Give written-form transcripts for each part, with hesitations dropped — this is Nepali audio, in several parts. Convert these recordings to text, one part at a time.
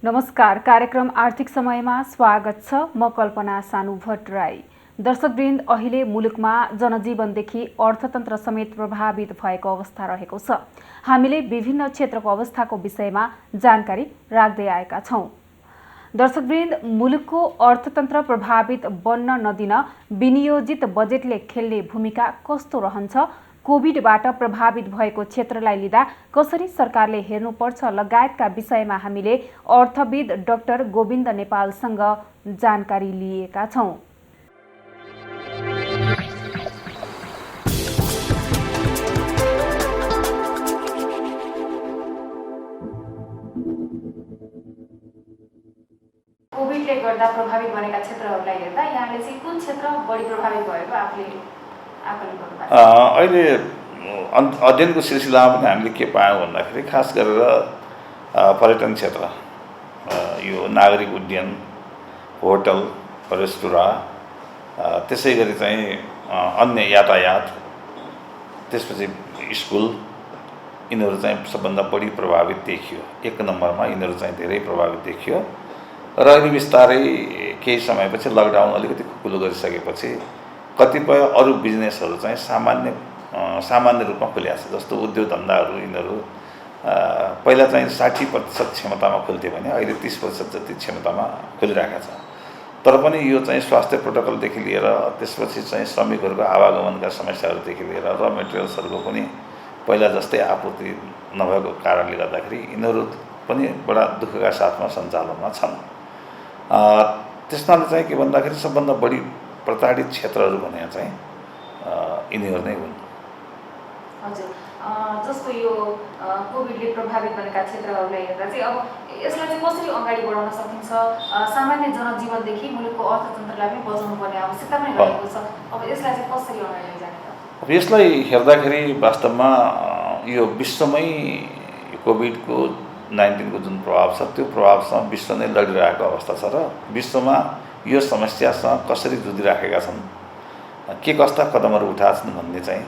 नमस्कार, कार्यक्रम आर्थिक समयमा स्वागत छ। म कल्पना सानु भट्टराई। दर्शकवृन्द, अहिले मुलुकमा जनजीवनदेखि अर्थतन्त्र समेत प्रभावित भएको अवस्था रहेको छ। हामीले विभिन्न क्षेत्रको अवस्थाको विषयमा जानकारी राख्दै आएका छौं। दर्शकवृन्द, मुलुकको अर्थतन्त्र प्रभावित बन्न नदिन विनियोजित बजेटले खेल्ने भूमिका कस्तो रहन्छ, कोभिडबाट प्रभावित भएको क्षेत्रलाई लिँदा कसरी सरकारले हेर्नुपर्छ लगायतका विषयमा हामीले अर्थविद डाक्टर गोविन्द नेपालसँग जानकारी लिएका छौं। कोभिडले गर्दा प्रभावित बनेका क्षेत्रहरूलाई हेर्दा यहाँले चाहिँ कुन क्षेत्र बढी प्रभावित भएको आफूले आकलन गर्नुभएको छ? अहिले अध्ययनको सिलसिलामा पनि हामीले के पायौँ भन्दाखेरि खास गरेर पर्यटन क्षेत्र, यो नागरिक उड्डयन, होटल, रेस्टुरेन्ट, त्यसै गरी चाहिँ अन्य यातायात, त्यसपछि स्कुल, यिनीहरू चाहिँ सबभन्दा बढी प्रभावित देखियो। एक नम्बरमा यिनीहरू चाहिँ धेरै प्रभावित देखियो र अहिले बिस्तारै केही समयपछि लकडाउन अलिकति खुकुलो गरिसकेपछि कतिपय अरू बिजनेसहरू चाहिँ सामान्य रूपमा खुलेको छ। जस्तो उद्योग धन्दाहरू, यिनीहरू पहिला चाहिँ 60% क्षमतामा खुल्थ्यो भने अहिले 30% जति क्षमतामा खुलिरहेको छ। तर पनि यो चाहिँ स्वास्थ्य प्रोटोकलदेखि लिएर त्यसपछि चाहिँ श्रमिकहरूको आवागमनका समस्याहरूदेखि लिएर र मेटेरियल्सहरूको पनि पहिला जस्तै आपूर्ति नभएको कारणले गर्दाखेरि यिनीहरू पनि बडा दुःखका साथमा सञ्चालनमा छन्। त्यसमाले चाहिँ के भन्दाखेरि सबभन्दा बढी प्रताडित क्षेत्रहरू भने चाहिँ यिनीहरू नै हुन्। हजुर, जस्तो यो कोभिडले प्रभावित बनेका क्षेत्रहरूलाई हेर्दा चाहिँ अब यसलाई चाहिँ कसरी अगाडि बढाउन सकिन्छ? सामान्य जनजीवनदेखि मुलुकको अर्थतन्त्रलाई पनि बचाउनु पर्ने आवश्यकता पनि रहेको छ। अब यसलाई चाहिँ कसरी अगाडि लैजाने त? अब यसलाई हेर्दाखेरि वास्तवमा यो विश्वमै कोभिड-19 को जुन प्रभाव छ त्यो प्रभावसँग विश्व नै लडिरहेको अवस्था छ र विश्वमा यो समस्यासँग कसरी जुधिराखेका छन्, के कस्ता कदमहरू उठाएका छन् भन्ने चाहिँ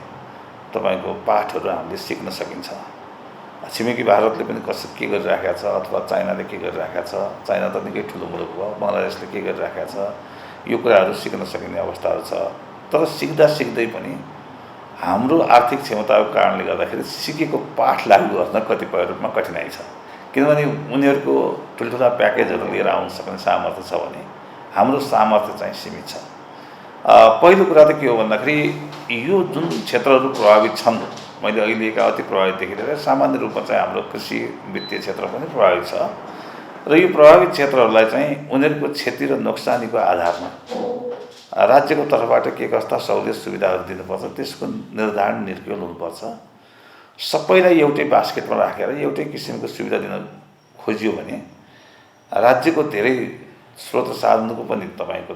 तपाईको पाठहरू हामीले सिक्न सकिन्छ। छिमेकी भारतले पनि कसरी के गरिराखेका छ अथवा चाइनाले के गरिराखेका छ, चाइना त निकै ठुलो मुलुक हो, बङ्गलादेशले के गरिराखेका छ, यो कुराहरू सिक्न सकिने अवस्थाहरू छ। तर सिक्दा सिक्दै पनि हाम्रो आर्थिक क्षमताको कारणले गर्दाखेरि सिकेको पाठ लागू गर्न कतिपय रूपमा कठिनाइ छ। किनभने उनीहरूको ठुल्ठुला प्याकेजहरू लिएर आउन सक्ने सामर्थ्य छ भने हाम्रो सामर्थ्य चाहिँ सीमित छ। पहिलो कुरा त के हो भन्दाखेरि यो जुन क्षेत्रहरू प्रभावित छन्, मैले अहिलेका अति प्रभावितदेखि लिएर सामान्य रूपमा चाहिँ हाम्रो कृषि वित्तीय क्षेत्र पनि प्रभावित छ र यो प्रभावित क्षेत्रहरूलाई चाहिँ उनीहरूको क्षति र नोक्सानीको आधारमा राज्यको तर्फबाट के कस्ता सहुलियत सुविधाहरू दिनुपर्छ त्यसको निर्धारण निर्क्युल हुनुपर्छ। सबैलाई एउटै बास्केटमा राखेर एउटै किसिमको सुविधा दिन खोजियो भने राज्यको धेरै स्रोत साधनको पनि तपाईँको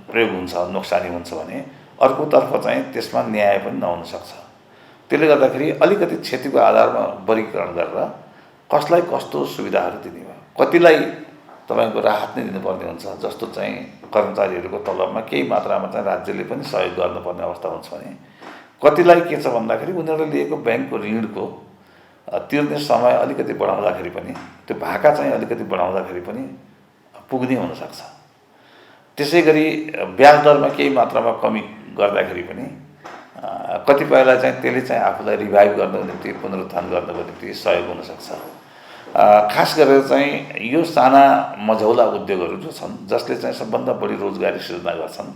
प्रयोग हुन्छ, नोक्सानी हुन्छ भने अर्कोतर्फ चाहिँ त्यसमा न्याय पनि नहुन सक्छ। त्यसले गर्दाखेरि अलिकति क्षतिको आधारमा वर्गीकरण गरेर कसलाई कस्तो सुविधाहरू दिने हो, कतिलाई तपाईँको राहत नै दिनुपर्ने हुन्छ। जस्तो चाहिँ कर्मचारीहरूको तलबमा केही मात्रामा चाहिँ राज्यले पनि सहयोग गर्नुपर्ने अवस्था हुन्छ भने कतिलाई के छ भन्दाखेरि उनीहरूले लिएको ब्याङ्कको ऋणको तिर्ने समय अलिकति बढाउँदाखेरि पनि त्यो भाका चाहिँ अलिकति बढाउँदाखेरि पनि पुग्ने हुनसक्छ। त्यसै गरी ब्याज दरमा केही मात्रामा कमी गर्दाखेरि पनि कतिपयलाई चाहिँ त्यसले चाहिँ आफूलाई रिभाइभ गर्नको निम्ति, पुनरुत्थान गर्नको निम्ति सहयोग हुनसक्छ। खास गरेर चाहिँ यो साना मझौला उद्योगहरू जो छन् जसले चाहिँ सबभन्दा बढी रोजगारी सृजना गर्छन्,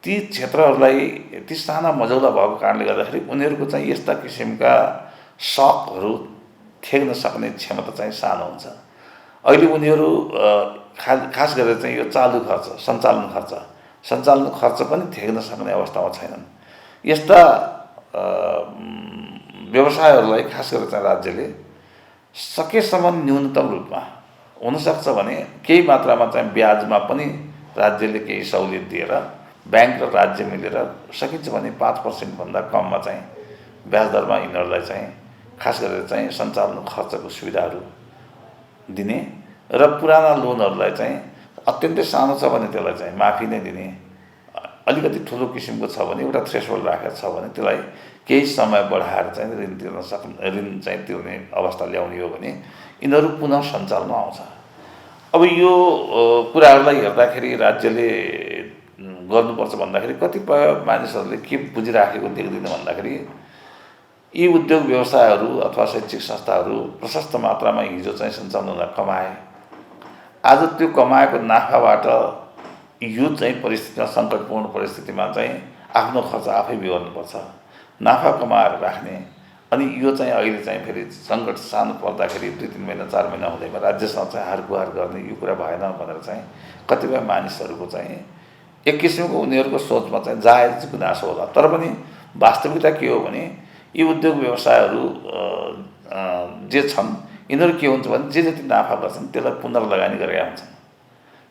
ती क्षेत्रहरूलाई ती साना मझौला भएको कारणले गर्दाखेरि उनीहरूको चाहिँ यस्ता किसिमका सकहरू थेग्न सक्ने क्षमता चाहिँ सानो हुन्छ। अहिले उनीहरू खास गरेर चाहिँ यो चालु खर्च, सञ्चालन खर्च पनि थेग्न सक्ने अवस्थामा छैनन्। यस्ता व्यवसायहरूलाई खास गरेर चाहिँ राज्यले सकेसम्म न्यूनतम रूपमा हुनसक्छ भने केही मात्रामा चाहिँ ब्याजमा पनि राज्यले केही सहुलियत दिएर ब्याङ्क र राज्य मिलेर सकिन्छ भने 5% भन्दा कममा चाहिँ ब्याज दरमा यिनीहरूलाई चाहिँ खास गरेर चाहिँ सञ्चालन खर्चको सुविधाहरू दिने र पुराना लोनहरूलाई चाहिँ अत्यन्तै सानो छ भने त्यसलाई चाहिँ माफी नै दिने, अलिकति ठुलो किसिमको छ भने एउटा थ्रेसहोल्ड राखेको छ भने त्यसलाई केही समय बढाएर चाहिँ ऋण चाहिँ तिर्ने अवस्था ल्याउने हो भने यिनीहरू पुनः सञ्चालनमा आउँछ। अब यो कुराहरूलाई हेर्दाखेरि राज्यले गर्नुपर्छ भन्दाखेरि कतिपय मानिसहरूले के बुझिराखेको देख्दैन भन्दाखेरि यी उद्योग व्यवसायहरू अथवा शैक्षिक संस्थाहरू प्रशस्त मात्रामा हिजो चाहिँ सञ्चालन हुँदा कमाए। आज त्यो कमाएको नाफाबाट यो चाहिँ परिस्थितिमा सङ्कटपूर्ण परिस्थितिमा चाहिँ आफ्नो खर्च आफै बिहोर्नुपर्छ, नाफा कमाएर राख्ने। अनि यो चाहिँ अहिले चाहिँ फेरि सङ्कट सानो पर्दाखेरि 2-3 महिना 4 महिना हुँदैमा राज्यसँग चाहिँ हारगुहार गर्ने यो कुरा भएन भनेर चाहिँ कतिपय मानिसहरूको चाहिँ एक किसिमको उनीहरूको सोचमा चाहिँ जायज गुनासो होला। तर पनि वास्तविकता के हो भने यी उद्योग व्यवसायहरू जे छन् यिनीहरू के हुन्छ भने जे जति नाफा गर्छन् त्यसलाई पुनर्लगानी गरेका हुन्छन्,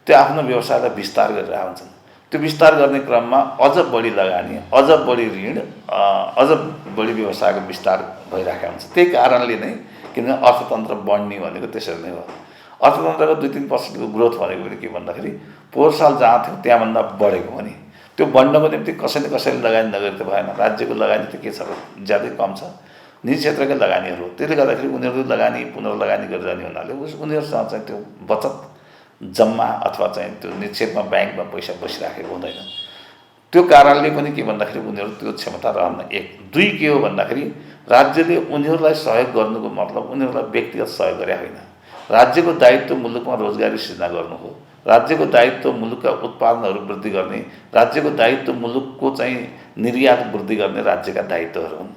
त्यो आफ्नो व्यवसायलाई विस्तार गरिरहेका हुन्छन्। त्यो विस्तार गर्ने क्रममा अझ बढी लगानी, अझ बढी ऋण, अझ बढी व्यवसायको विस्तार भइरहेका हुन्छ। त्यही कारणले नै किनभने अर्थतन्त्र बढ्ने भनेको त्यसरी नै हो। अर्थतन्त्रको 2-3% को ग्रोथ भनेको पनि के भन्दाखेरि पोहोर साल जहाँ थियो त्यहाँभन्दा बढेको हो नि। त्यो बढ्नको निम्ति कसैले लगानी नगरी त भएन। राज्यको लगानी त के छ, ज्यादै कम छ, निजी क्षेत्रकै लगानीहरू हो। त्यसले गर्दाखेरि उनीहरू लगानी पुनर्लगानी गरिरहने हुनाले उनीहरूसँग चाहिँ त्यो बचत जम्मा अथवा चाहिँ त्यो निक्षेपमा ब्याङ्कमा पैसा बसिराखेको हुँदैन। त्यो कारणले पनि के भन्दाखेरि उनीहरू त्यो क्षमता रहन्न। 1, 2 के हो भन्दाखेरि राज्यले उनीहरूलाई सहयोग गर्नुको मतलब उनीहरूलाई व्यक्तिगत सहयोग गरे होइन। राज्यको दायित्व मुलुकमा रोजगारी सृजना गर्नु हो, राज्यको दायित्व मुलुकका उत्पादनहरू वृद्धि गर्ने, राज्यको दायित्व मुलुकको चाहिँ निर्यात वृद्धि गर्ने राज्यका दायित्वहरू हुन्।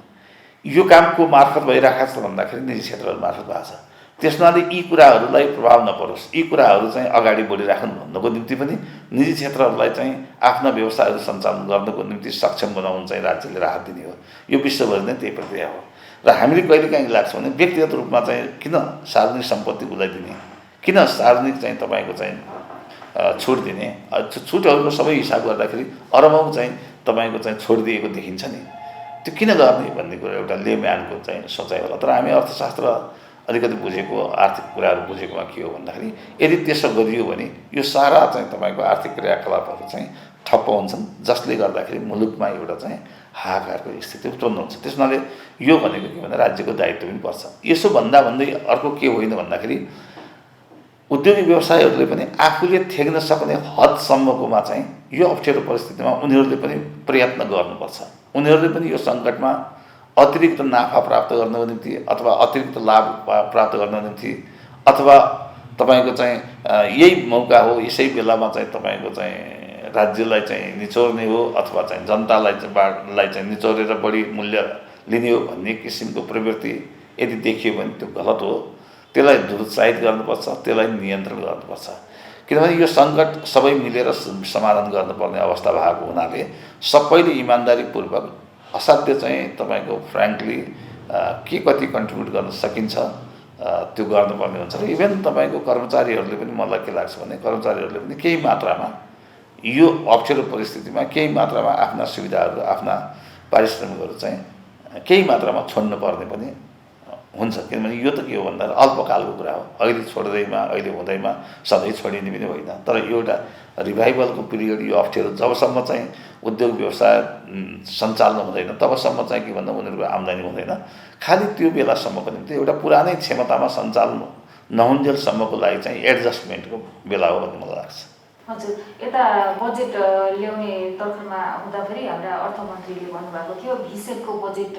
यो काम को मार्फत भइरहेको छ भन्दाखेरि निजी क्षेत्रहरू मार्फत भएको छ। त्यसनाले यी कुराहरूलाई प्रभाव नपरोस्, यी कुराहरू चाहिँ अगाडि बढिराखुन् भन्नको निम्ति पनि निजी क्षेत्रहरूलाई चाहिँ आफ्ना व्यवसायहरू सञ्चालन गर्नको निम्ति सक्षम बनाउनु चाहिँ राज्यले राहत दिने हो। यो विश्वभरि नै त्यही प्रक्रिया हो। र हामीले कहिलेकाहीँ लाग्छ भने व्यक्तिगत रूपमा चाहिँ किन सार्वजनिक सम्पत्ति उलाइदिने, किन सार्वजनिक चाहिँ तपाईँको चाहिँ छुट दिने। छुटहरूको सबै हिसाब गर्दाखेरि अरबौँ चाहिँ तपाईँको चाहिँ छोडिदिएको देखिन्छ नि। त्यो किन गर्ने भन्ने कुरा एउटा लेम्यानको चाहिँ सोचाइ होला। तर हामी अर्थशास्त्र अलिकति बुझेको, आर्थिक कुराहरू बुझेकोमा के हो भन्दाखेरि यदि त्यसो गरियो भने यो सारा चाहिँ तपाईँको आर्थिक क्रियाकलापहरू चाहिँ ठप्प हुन्छन्, जसले गर्दाखेरि मुलुकमा एउटा चाहिँ हाहाकारको स्थिति उत्पन्न हुन्छ। त्यसनाले यो भनेको के भन्दा राज्यको दायित्व पनि पर्छ। यसो भन्दै अर्को के होइन भन्दाखेरि उद्योगी व्यवसायीहरूले पनि आफूले थेग्न सक्ने हदसम्मकोमा चाहिँ यो अप्ठ्यारो परिस्थितिमा उनीहरूले पनि प्रयत्न गर्नुपर्छ। उनीहरूले पनि यो सङ्कटमा अतिरिक्त नाफा प्राप्त गर्नको निम्ति अथवा अतिरिक्त लाभ प्राप्त गर्नको निम्ति अथवा तपाईँको चाहिँ यही मौका हो, यसै बेलामा चाहिँ तपाईँको चाहिँ राज्यलाई चाहिँ निचोर्ने हो अथवा चाहिँ जनतालाई चाहिँ निचोरेर बढी मूल्य लिने हो भन्ने किसिमको प्रवृत्ति यदि देखियो भने त्यो गलत हो। त्यसलाई दुरुत्साहित गर्नुपर्छ, त्यसलाई नियन्त्रण गर्नुपर्छ। किनभने यो सङ्कट सबै मिलेर समाधान गर्नुपर्ने अवस्था भएको हुनाले सबैले इमान्दारीपूर्वक असाध्य चाहिँ तपाईँको फ्रेङ्कली के कति कन्ट्रिब्युट गर्न सकिन्छ त्यो गर्नुपर्ने हुन्छ। र इभन तपाईँको कर्मचारीहरूले पनि मलाई के लाग्छ भने कर्मचारीहरूले पनि केही मात्रामा यो अप्ठ्यारो परिस्थितिमा केही मात्रामा आफ्ना सुविधाहरू, आफ्ना पारिश्रमिकहरू चाहिँ केही मात्रामा छोड्नु पर्ने पनि हुन्छ। किनभने यो त के हो भन्दा अल्पकालको कुरा हो। अहिले छोड्दैमा, अहिले हुँदैमा सधैँ छोडिने पनि होइन। तर एउटा रिभाइभलको पिरियड यो अप्ठ्यारो जबसम्म चाहिँ उद्योग व्यवसाय सञ्चालन हुँदैन तबसम्म चाहिँ के भन्दा उनीहरूको आम्दानी हुँदैन। खालि त्यो बेलासम्मको निम्ति एउटा पुरानै क्षमतामा सञ्चालन नहुन्जेलसम्मको लागि चाहिँ एडजस्टमेन्टको बेला हो भन्ने मलाई लाग्छ। हजुर, यता बजेट ल्याउने तर्फमा हुँदाखेरि हाम्रा अर्थमन्त्रीले भन्नुभएको थियो भिसेटको बजेट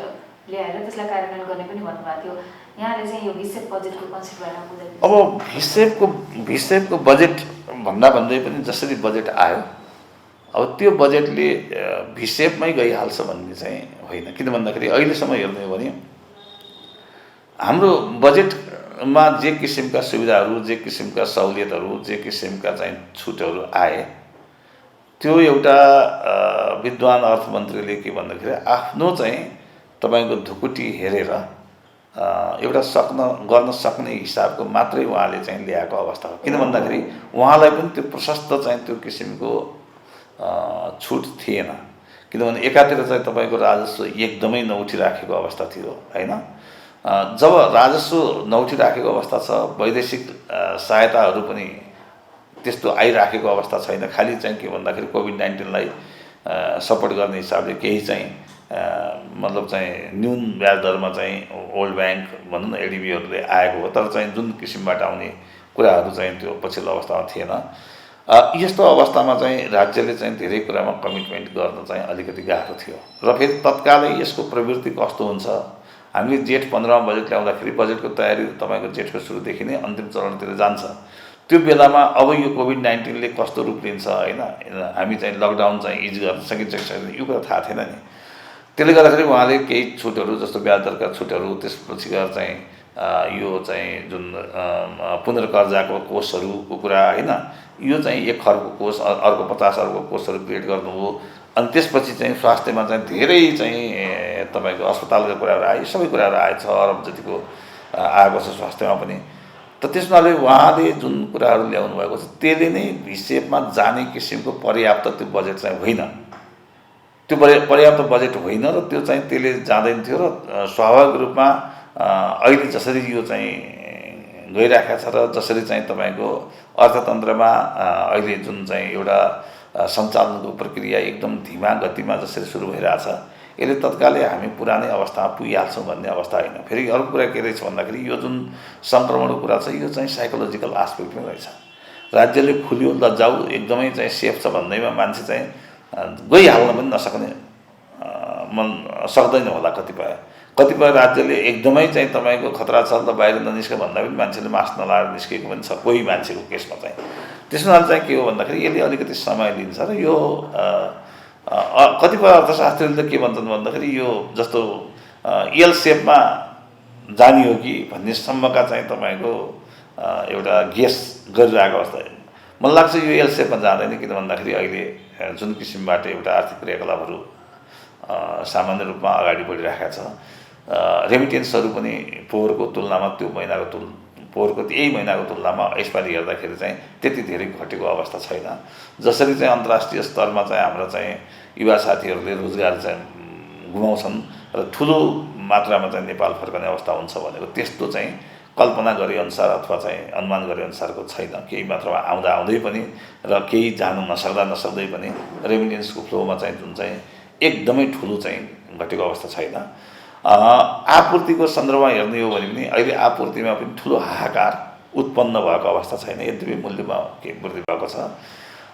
ल्याएर त्यसलाई कार्यान्वयन गर्ने पनि भन्नुभएको थियो। यहाँले चाहिँ यो भिसेट बजेटको कन्सेप्ट बारेमा बुझाइदिनु। अब भिसेटको बजेट भन्दै पनि जसरी बजेट आयो अब त्यो बजेटले भिसेपमै गइहाल्छ भन्ने चाहिँ होइन। किन भन्दाखेरि अहिलेसम्म हेर्ने हो भने हाम्रो बजेटमा जे किसिमका सुविधाहरू, जे किसिमका सहुलियतहरू, जे किसिमका चाहिँ छुटहरू आए त्यो एउटा विद्वान अर्थमन्त्रीले के भन्दाखेरि आफ्नो चाहिँ तपाईँको ढुकुटी हेरेर एउटा गर्न सक्ने हिसाबको मात्रै उहाँले चाहिँ ल्याएको अवस्था हो। किन भन्दाखेरि उहाँलाई पनि त्यो प्रशस्त चाहिँ त्यो किसिमको छुट थिएन। किनभने एकातिर चाहिँ तपाईँको राजस्व एकदमै नउठिराखेको अवस्था थियो होइन। जब राजस्व नउठिराखेको अवस्था छ, वैदेशिक सहायताहरू पनि त्यस्तो आइराखेको अवस्था छैन। खालि चाहिँ के भन्दाखेरि कोभिड-19लाई सपोर्ट गर्ने हिसाबले केही चाहिँ मतलब चाहिँ न्यून ब्याज दरमा चाहिँ वर्ल्ड ब्याङ्क भनौँ न एडिबीहरूले आएको हो। तर चाहिँ जुन किसिमबाट आउने कुराहरू चाहिँ त्यो पछिल्लो अवस्थामा थिएन। यस्तो अवस्थामा चाहिँ राज्यले चाहिँ धेरै कुरामा कमिटमेन्ट गर्न चाहिँ अलिकति गाह्रो थियो र फेरि तत्कालै यसको प्रवृत्ति कस्तो हुन्छ, हामीले जेठ 15मा बजेट ल्याउँदाखेरि बजेटको तयारी तपाईँको जेठको सुरुदेखि नै अन्तिम चरणतिर जान्छ। त्यो बेलामा अब यो कोभिड-19ले कस्तो रूप लिन्छ होइन, हामी चाहिँ लकडाउन चाहिँ इज गर्न सकिन्छ कि छैन यो कुरा थाहा थिएन नि। त्यसले गर्दाखेरि उहाँले केही छुटहरू जस्तो ब्याज दरका छुटहरू, त्यसपछि गएर चाहिँ यो चाहिँ जुन पुनर्कर्जाको कोषहरूको कुरा होइन, यो चाहिँ 1 खर्बको कोष, अर्को 50 अर्बको कोषहरू क्रिएट गर्नुभयो। अनि त्यसपछि चाहिँ स्वास्थ्यमा चाहिँ धेरै चाहिँ तपाईँको अस्पतालका कुराहरू आयो, सबै कुराहरू आयो, 6 अरब जतिको आएको छ स्वास्थ्यमा पनि। त त्यसमाले उहाँले जुन कुराहरू ल्याउनु भएको छ त्यसले नै हिसेबमा जाने किसिमको पर्याप्त त्यो बजेट चाहिँ होइन, त्यो पर्याप्त बजेट होइन र त्यो चाहिँ त्यसले जाँदैन थियो। र स्वाभाविक रूपमा अहिले जसरी यो चाहिँ गइरहेको छ र जसरी चाहिँ तपाईँको अर्थतन्त्रमा अहिले जुन चाहिँ एउटा सञ्चालनको प्रक्रिया एकदम धीमा गतिमा जसरी सुरु भइरहेछ, यसले तत्कालै हामी पुरानै अवस्थामा पुगिहाल्छौँ भन्ने अवस्था होइन। फेरि अर्को कुरा के रहेछ भन्दाखेरि यो जुन सङ्क्रमणको कुरा छ यो चाहिँ साइकोलोजिकल आस्पेक्ट पनि रहेछ। राज्यले खुल्यो ल जाऊ एकदमै चाहिँ सेफ छ भन्दैमा मान्छे चाहिँ गइहाल्न पनि नसक्ने, मन सक्दैन होला। कतिपय राज्यले एकदमै चाहिँ तपाईँको खतरा छ त बाहिर ननिस्क भन्दा पनि मान्छेले मास्क नलाएर निस्केको पनि छ कोही मान्छेको केसमा चाहिँ। त्यसमा चाहिँ के हो भन्दाखेरि यसले अलिकति समय लिन्छ र यो कतिपय अर्थशास्त्रीले त के भन्छन् भन्दाखेरि यो जस्तो एल सेपमा जाने हो कि भन्ने सम्मका चाहिँ तपाईँको एउटा गेस गरिरहेको अवस्था। मलाई लाग्छ यो एल सेपमा जाँदैन, किन भन्दाखेरि अहिले जुन किसिमबाट एउटा आर्थिक क्रियाकलापहरू सामान्य रूपमा अगाडि बढिरहेका छ, रेमिटेन्सहरू पनि पोहोरको तुलनामा त्यो महिनाको पोहोरको यही महिनाको तुलनामा यसपालि हेर्दाखेरि चाहिँ त्यति धेरै घटेको अवस्था छैन। जसरी चाहिँ अन्तर्राष्ट्रिय स्तरमा चाहिँ हाम्रो चाहिँ युवा साथीहरूले रोजगार चाहिँ गुमाउँछन् र ठुलो मात्रामा चाहिँ नेपाल फर्कने अवस्था हुन्छ भनेको त्यस्तो चाहिँ कल्पना गरेअनुसार अथवा चाहिँ अनुमान गरेअनुसारको छैन। केही मात्रामा आउँदै पनि र केही जानु नसक्दै पनि रेमिटेन्सको फ्लोमा चाहिँ जुन चाहिँ एकदमै ठुलो चाहिँ घटेको अवस्था छैन। आपूर्तिको सन्दर्भमा हेर्ने हो भने पनि अहिले आपूर्तिमा पनि ठुलो हाहाकार उत्पन्न भएको अवस्था छैन, यद्यपि मूल्यमा केही वृद्धि भएको छ।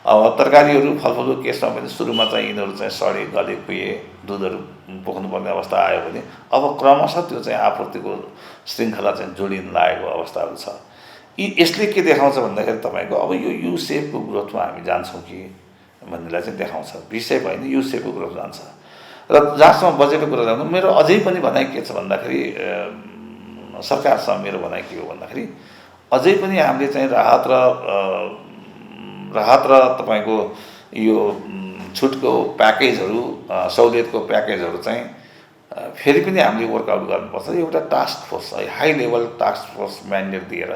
अब तरकारीहरू फलफुलको केसमा पनि सुरुमा चाहिँ यिनीहरू चाहिँ सडे गले कुहिए दुधहरू बोक्नुपर्ने अवस्था आयो भने अब क्रमशः त्यो चाहिँ आपूर्तिको श्रृङ्खला चाहिँ जोडिन लागेको अवस्थाहरू छ। यसले के देखाउँछ भन्दाखेरि तपाईँको अब यो यु सेपको ग्रोथमा हामी जान्छौँ कि भन्नेलाई चाहिँ देखाउँछ। विषय होइन, यु सेपको ग्रोथ जान्छ। र जहाँसम्म बजेटको कुरा जानु, मेरो अझै पनि भनाइ के छ भन्दाखेरि सरकारसँग मेरो भनाइ के हो भन्दाखेरि अझै पनि हामीले चाहिँ राहत र तपाईँको यो छुटको प्याकेजहरू, सहुलियतको प्याकेजहरू चाहिँ फेरि पनि हामीले वर्कआउट गर्नुपर्छ। एउटा task force, high level task force mandate दिएर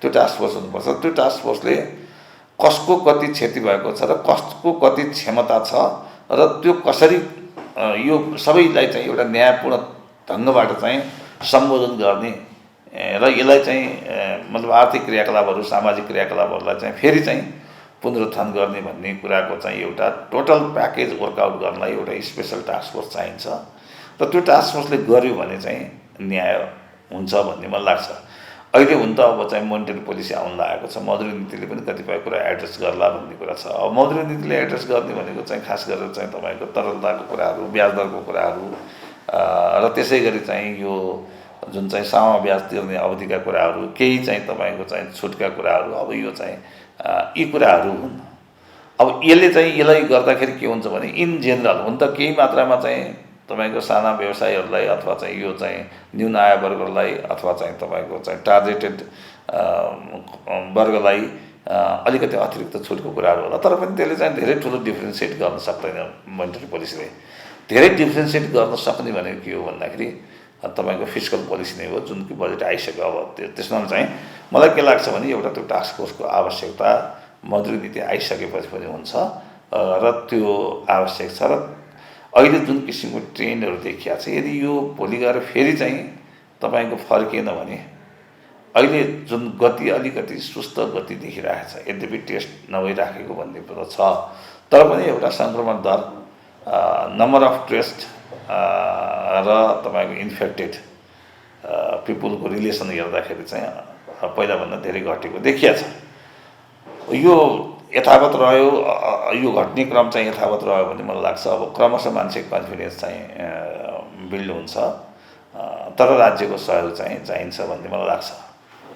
त्यो टास्क फोर्स हुनुपर्छ। त्यो टास्क फोर्सले कसको कति क्षति भएको छ र कसको कति क्षमता छ र त्यो कसरी यो सबैलाई चाहिँ एउटा न्यायपूर्ण ढङ्गबाट चाहिँ सम्बोधन गर्ने र यसलाई चाहिँ मतलब आर्थिक क्रियाकलापहरू, सामाजिक क्रियाकलापहरूलाई चाहिँ फेरि चाहिँ पुनरुत्थान गर्ने भन्ने कुराको चाहिँ एउटा टोटल प्याकेज वर्कआउट गर्नलाई एउटा स्पेसल टास्क फोर्स चाहिन्छ। र त्यो टास्क फोर्सले गर्यो भने चाहिँ न्याय हुन्छ भन्ने मलाई लाग्छ। अहिले हुन त अब चाहिँ मोनिटरी पोलिसी आउन लागेको छ, मौद्रिक नीतिले पनि कतिपय कुरा एड्रेस गर्ला भन्ने कुरा छ। अब मौद्रिक नीतिले एड्रेस गर्ने भनेको चाहिँ खास गरेर चाहिँ तपाईँको तरलताको कुराहरू, ब्याज दरको कुराहरू र त्यसै गरी चाहिँ यो जुन चाहिँ सामा ब्याज तिर्ने अवधिका कुराहरू, केही चाहिँ तपाईँको चाहिँ छुटका कुराहरू, अब यो चाहिँ यी कुराहरू हुन्। अब यसलाई गर्दाखेरि के हुन्छ भने इन जेनरल हुन त केही मात्रामा चाहिँ तपाईँको साना व्यवसायीहरूलाई अथवा चाहिँ यो चाहिँ न्यून आय वर्गलाई अथवा चाहिँ तपाईँको चाहिँ टार्गेटेड वर्गलाई अलिकति अतिरिक्त छुटको कुराहरू होला, तर पनि त्यसले चाहिँ धेरै ठुलो डिफ्रेन्सिएट गर्न सक्दैन। मोनिटरी पोलिसीले धेरै डिफ्रेन्सिएट गर्न सक्ने भनेको के हो भन्दाखेरि तपाईँको फिस्कल पोलिसी नै हो, जुन कि बजेट आइसक्यो। अब त्यसमा चाहिँ मलाई के लाग्छ भने एउटा त्यो टास्क फोर्सको आवश्यकता मौद्रिक नीति आइसकेपछि पनि हुन्छ र त्यो आवश्यक छ। र अहिले जुन किसिमको ट्रेन्डहरू देखिएको छ, यदि यो भोलि गएर फेरि चाहिँ तपाईँको फर्किएन भने अहिले जुन गति अलिकति सुस्त गति देखिरहेको छ, यद्यपि टेस्ट नभइराखेको भन्ने कुरो छ, तर पनि एउटा सङ्क्रमण दर, नम्बर अफ टेस्ट र तपाईँको इन्फेक्टेड पिपुलको रिलेसन हेर्दाखेरि चाहिँ पहिलाभन्दा धेरै घटेको देखिया छ। यो यथावत रह्यो, यो घट्ने क्रम चाहिँ यथावत रह्यो भने मलाई लाग्छ अब क्रमशः मान्छेको कन्फिडेन्स चाहिँ बिल्ड हुन्छ, तर राज्यको सहयोग चाहिँ चाहिन्छ भन्ने मलाई लाग्छ।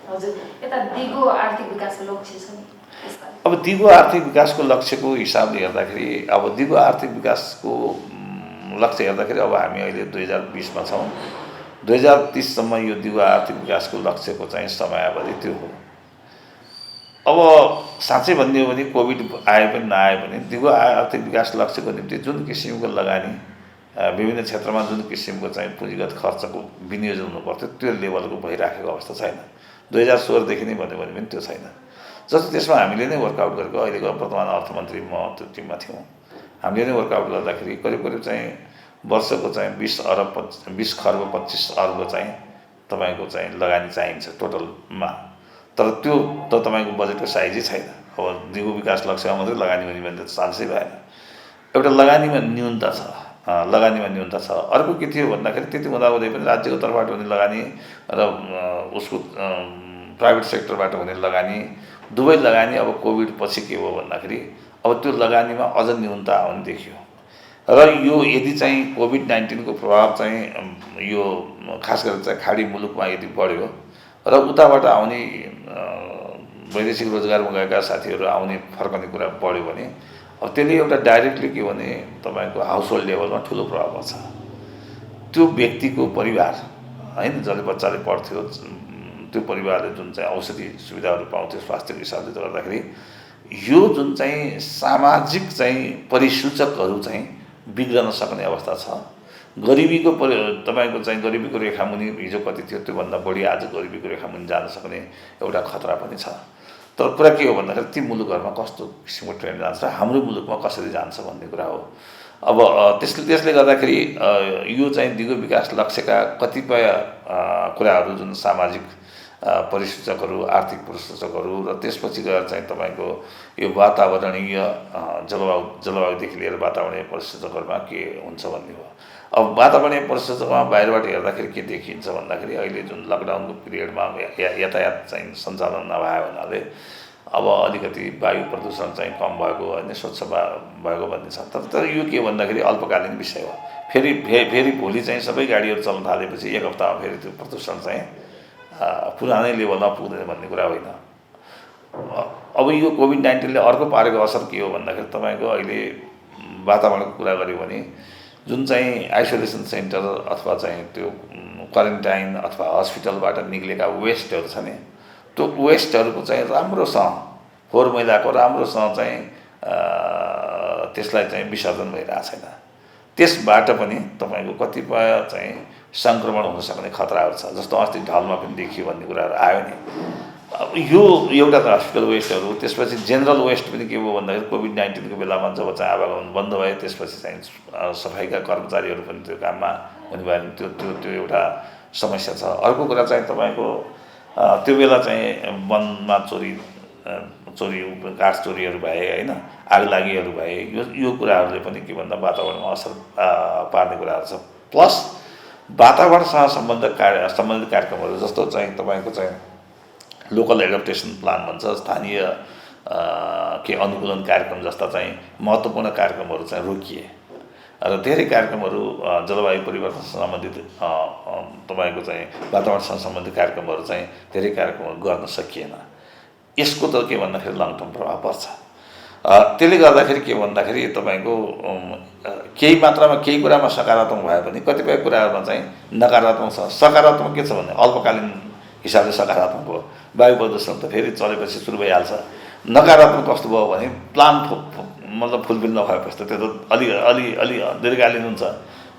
हजुर, यता दिगो आर्थिक विकासको लक्ष्य छ नि यसमा? अब दिगो आर्थिक विकासको लक्ष्यको हिसाबले हेर्दाखेरि, अब दिगो आर्थिक विकासको लक्ष्य हेर्दाखेरि अब हामी अहिले 2020मा छौँ। 2030सम्म यो दिगो आर्थिक विकासको लक्ष्यको चाहिँ समयावधि त्यो हो। अब साँच्चै भन्ने हो भने कोभिड आए पनि नआए पनि दिगो आर्थिक विकास लक्ष्यको निम्ति जुन किसिमको लगानी विभिन्न क्षेत्रमा जुन किसिमको चाहिँ पुँजीगत खर्चको विनियोजन हुनुपर्थ्यो त्यो लेभलको भइराखेको अवस्था छैन। 2016देखि नै भन्यो भने पनि त्यो छैन। जस्तो त्यसमा हामीले नै वर्कआउट गरेको, अहिलेको वर्तमान अर्थमन्त्री म त्यो टिममा थियौँ, हामीले नै वर्कआउट गर्दाखेरि करिब करिब चाहिँ वर्षको चाहिँ 20 खर्ब 25 अर्ब चाहिँ तपाईँको चाहिँ लगानी चाहिन्छ टोटलमा। तर त्यो त तपाईँको बजेटको साइजै छैन। अब दिगो विकास लक्ष्यमा मात्रै लगानी हुने भने त चान्सै भएन। एउटा लगानीमा न्यूनता छ, अर्को के थियो भन्दाखेरि त्यति हुँदाहुँदै पनि राज्यको तर्फबाट हुने लगानी र उसको प्राइभेट सेक्टरबाट हुने लगानी, दुवै लगानी अब कोभिड पछि के हो भन्दाखेरि अब त्यो लगानीमा अझ न्यूनता आउने देखियो। र यो यदि चाहिँ कोभिड-19को प्रभाव चाहिँ यो खास गरेर चाहिँ खाडी मुलुकमा यदि बढ्यो र उताबाट आउने वैदेशिक रोजगारमा गएका साथीहरू आउने फर्कने कुरा बढ्यो भने अब त्यसले एउटा डाइरेक्टली के भने तपाईँको हाउस होल्ड लेभलमा ठुलो प्रभाव पर्छ। त्यो व्यक्तिको परिवार होइन, जसले बच्चाले पढ्थ्यो त्यो परिवारले जुन चाहिँ औषधि सुविधाहरू पाउँथ्यो स्वास्थ्यको हिसाबले गर्दाखेरि यो जुन चाहिँ सामाजिक चाहिँ परिसूचकहरू चाहिँ बिग्रन सक्ने अवस्था छ। गरिबीको तपाईँको चाहिँ गरिबीको रेखामुनि हिजो कति थियो त्योभन्दा बढी आज गरिबीको रेखामुनि जान सक्ने एउटा खतरा पनि छ। तर कुरा के हो भन्दाखेरि ती मुलुकहरूमा कस्तो किसिमको ट्रेन्ड जान्छ र हाम्रो मुलुकमा कसरी जान्छ भन्ने कुरा हो। अब त्यसले गर्दाखेरि यो चाहिँ दिगो विकास लक्ष्यका कतिपय कुराहरू जुन सामाजिक परिसूचकहरू, आर्थिक परिसूचकहरू र त्यसपछि गएर चाहिँ तपाईँको यो वातावरणीय जलवायुदेखि लिएर वातावरणीय परिसूचकहरूमा के हुन्छ भन्ने हो। अब वातावरणीय परिसूचकमा बाहिरबाट हेर्दाखेरि के देखिन्छ भन्दाखेरि अहिले जुन लकडाउनको पिरियडमा यातायात चाहिँ सञ्चालन नभए हुनाले अब अलिकति वायु प्रदूषण चाहिँ कम भएको होइन, स्वच्छ भएको भन्ने छ। तर यो के भन्दाखेरि अल्पकालीन विषय हो। फेरि भोलि चाहिँ सबै गाडीहरू चल्न थालेपछि एक हप्तामा फेरि त्यो प्रदूषण चाहिँ पुरानै लेभलमा पुग्दैन भन्ने कुरा होइन। अब यो कोभिड-19ले अर्को पारेको असर के हो भन्दाखेरि तपाईँको अहिले वातावरणको कुरा गऱ्यो भने जुन चाहिँ आइसोलेसन सेन्टर अथवा चाहिँ त्यो क्वारेन्टाइन अथवा हस्पिटलबाट निक्लेका वेस्टहरू छ नि, त्यो वेस्टहरूको चाहिँ राम्रोसँग फोहोर मैलाको राम्रोसँग चाहिँ त्यसलाई चाहिँ विसर्जन भइरहेको छैन। त्यसबाट पनि तपाईँको कतिपय चाहिँ सङ्क्रमण हुन सक्ने खतराहरू छ। जस्तो अस्ति ढलमा पनि देखियो भन्ने कुराहरू आयो नि। अब यो एउटा त हस्पिटल वेस्टहरू, त्यसपछि जेनरल वेस्ट पनि के भयो भन्दाखेरि कोभिड-19को बेलामा जब चाहिँ आवागमन बन्द भयो त्यसपछि चाहिँ सफाइका कर्मचारीहरू पनि त्यो काममा हुने भयो भने त्यो एउटा समस्या छ। अर्को कुरा चाहिँ तपाईँको त्यो बेला चाहिँ वनमा चोरी काठ चोरीहरू भए होइन, आगलागीहरू भए, यो कुराहरूले पनि के भन्दा वातावरणमा असर पार्ने कुराहरू छ। प्लस वातावरणसँग सम्बन्धित कार्यक्रमहरू जस्तो चाहिँ तपाईँको चाहिँ लोकल एडप्टेसन प्लान भन्छ, स्थानीय के अनुकूलन कार्यक्रम जस्ता चाहिँ महत्त्वपूर्ण कार्यक्रमहरू चाहिँ रोकिए र धेरै कार्यक्रमहरू जलवायु परिवर्तनसँग सम्बन्धित तपाईँको चाहिँ वातावरणसँग सम्बन्धित कार्यक्रमहरू चाहिँ धेरै कार्यक्रमहरू गर्न सकिएन। यसको त के भन्दाखेरि लङ टर्म प्रभाव पर्छ। त्यसले गर्दाखेरि के भन्दाखेरि तपाईँको केही मात्रामा केही कुरामा सकारात्मक भए पनि कतिपय कुराहरूमा चाहिँ नकारात्मक छ। सकारात्मक के छ भने अल्पकालीन हिसाबले सकारात्मक हो, वायु प्रदूषण त फेरि चलेपछि सुरु भइहाल्छ। नकारात्मक कस्तो भयो भने प्लान मतलब फुलफिल नभएपछि त त्यो त अलि दीर्घकालीन हुन्छ,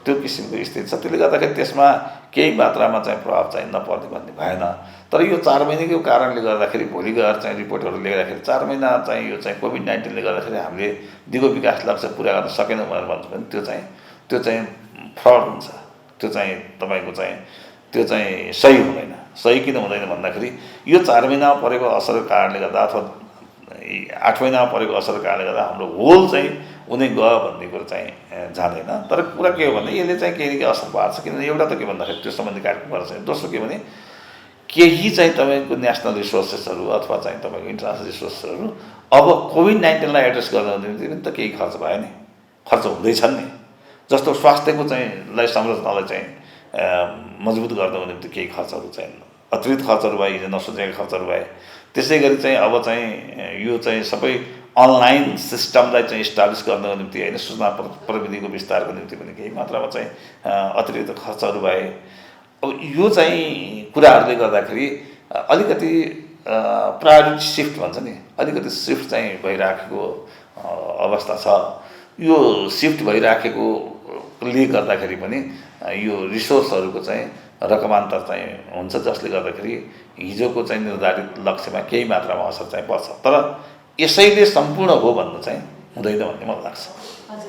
त्यो किसिमको स्थिति छ। त्यसले गर्दाखेरि त्यसमा केही मात्रामा चाहिँ प्रभाव चाहिँ नपर्ने भन्ने भएन। तर यो 4 महिनाको कारणले गर्दाखेरि भोलि गएर चाहिँ रिपोर्टहरू लेख्दाखेरि 4 महिना चाहिँ यो चाहिँ कोभिड-19ले गर्दाखेरि हामीले दिगो विकास लक्ष्य पुरा गर्न सकेनौँ भनेर भन्छ भने त्यो चाहिँ फ्रड हुन्छ। त्यो चाहिँ तपाईँको चाहिँ त्यो चाहिँ सही हुँदैन। सही किन हुँदैन भन्दाखेरि यो 4 महिनामा परेको असरको कारणले गर्दा अथवा 8 महिनामा परेको असरको कारणले गर्दा हाम्रो होल चाहिँ उनी गयो भन्ने कुरो चाहिँ जाँदैन। तर कुरा के हो भने यसले चाहिँ केही असर पार्छ। किनभने एउटा त के भन्दाखेरि त्यो सम्बन्धी कार्यक्रम गर्छ, दोस्रो के भने केही चाहिँ तपाईँको नेसनल रिसोर्सेसहरू अथवा चाहिँ तपाईँको इन्टरनेसनल रिसोर्सेसहरू अब कोभिड-19लाई एड्रेस गर्नको निम्ति पनि त केही खर्च भयो नि, खर्च हुँदैछन् नि। जस्तो स्वास्थ्यको चाहिँ संरचनालाई चाहिँ मजबुत गर्नको निम्ति केही खर्चहरू चाहिँ अतिरिक्त खर्चहरू भए, हिजो नसोचेका खर्चहरू भए। त्यसै गरी चाहिँ अब चाहिँ यो चाहिँ सबै अनलाइन सिस्टमलाई चाहिँ इस्टाब्लिस गर्नको निम्ति होइन, सूचना प्रविधिको विस्तारको निम्ति पनि केही मात्रामा चाहिँ अतिरिक्त खर्चहरू भए। अब यो चाहिँ कुराहरूले गर्दाखेरि अलिकति प्रायोरिटी सिफ्ट भन्छ नि, अलिकति सिफ्ट चाहिँ भइराखेको अवस्था छ। यो सिफ्ट भइराखेकोले गर्दाखेरि पनि यो रिसोर्सहरूको चाहिँ रकमान्तर चाहिँ हुन्छ, जसले गर्दाखेरि हिजोको चाहिँ निर्धारित लक्ष्यमा केही मात्रामा असर चाहिँ पर्छ। तर यसैले सम्पूर्ण हो भन्नु चाहिँ हुँदैन भन्ने मलाई लाग्छ।